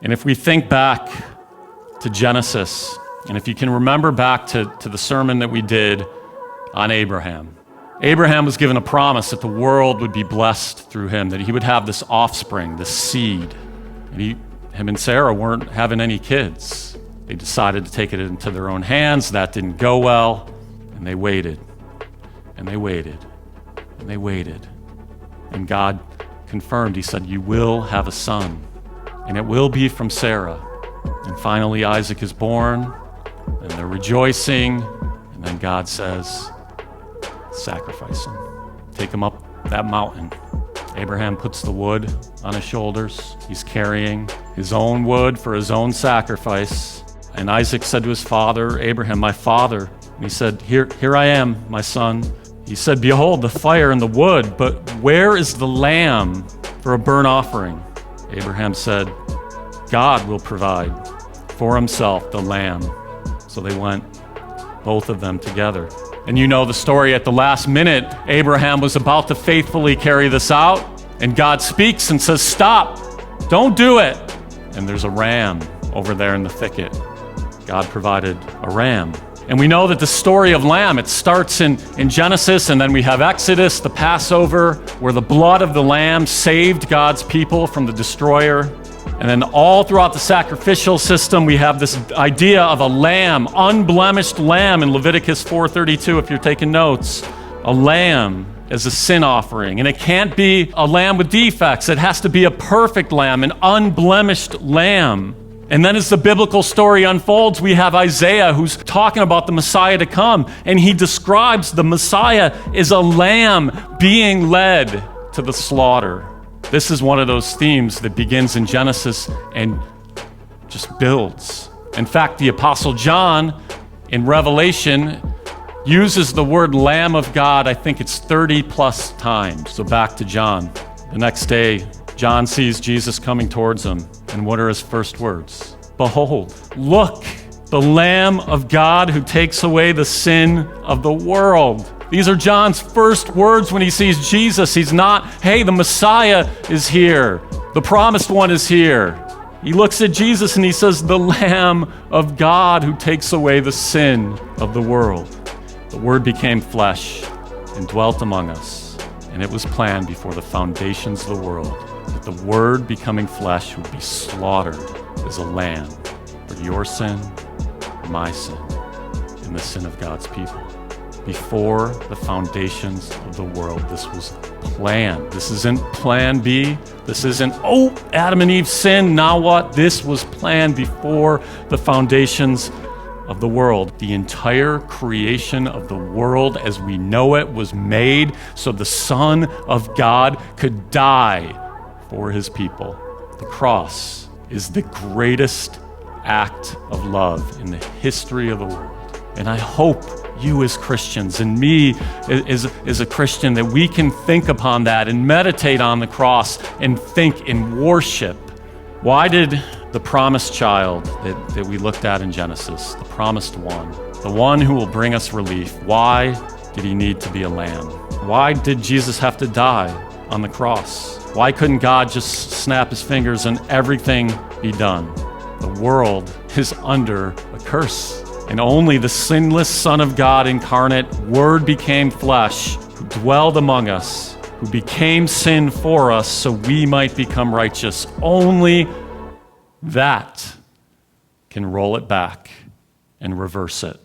And if we think back to Genesis, and if you can remember back to the sermon that we did on Abraham, Abraham was given a promise that the world would be blessed through him, that he would have this offspring, this seed. And him and Sarah weren't having any kids. They decided to take it into their own hands. That didn't go well. And they waited, and they waited, and they waited. And God confirmed, he said, you will have a son, and it will be from Sarah. And finally Isaac is born, and they're rejoicing. And then God says, sacrifice him. Take him up that mountain. Abraham puts the wood on his shoulders. He's carrying his own wood for his own sacrifice. And Isaac said to his father, Abraham, my father. And he said, here I am, my son. He said, behold, the fire and the wood, but where is the lamb for a burnt offering? Abraham said, God will provide for himself the lamb. So they went, both of them together. And you know the story. At the last minute, Abraham was about to faithfully carry this out, and God speaks and says, stop, don't do it. And there's a ram over there in the thicket. God provided a ram. And we know that the story of lamb, it starts in Genesis, and then we have Exodus, the Passover, where the blood of the lamb saved God's people from the destroyer. And then all throughout the sacrificial system, we have this idea of a lamb, unblemished lamb in Leviticus 4:32, if you're taking notes. A lamb as a sin offering. And it can't be a lamb with defects. It has to be a perfect lamb, an unblemished lamb. And then as the biblical story unfolds, we have Isaiah who's talking about the Messiah to come. And he describes the Messiah as a lamb being led to the slaughter. This is one of those themes that begins in Genesis and just builds. In fact, the Apostle John in Revelation uses the word Lamb of God, I think it's 30 plus times. So back to John. The next day, John sees Jesus coming towards him. And what are his first words? Behold, look, the Lamb of God who takes away the sin of the world. These are John's first words when he sees Jesus. He's not, hey, the Messiah is here. The promised one is here. He looks at Jesus and he says, the Lamb of God who takes away the sin of the world. The Word became flesh and dwelt among us. And it was planned before the foundations of the world that the Word becoming flesh would be slaughtered as a lamb for your sin, my sin, and the sin of God's people. Before the foundations of the world, this was planned. This isn't plan B. This isn't, oh, Adam and Eve sinned, now what? This was planned before the foundations of the world. The entire creation of the world as we know it was made so the Son of God could die for his people. The cross is the greatest act of love in the history of the world. And I hope you as Christians and me as a Christian that we can think upon that and meditate on the cross and think and worship. Why did the promised child that we looked at in Genesis, the promised one, the one who will bring us relief, why did he need to be a lamb? Why did Jesus have to die on the cross? Why couldn't God just snap his fingers and everything be done? The world is under a curse. And only the sinless Son of God incarnate, Word became flesh, who dwelled among us, who became sin for us so we might become righteous. Only that can roll it back and reverse it.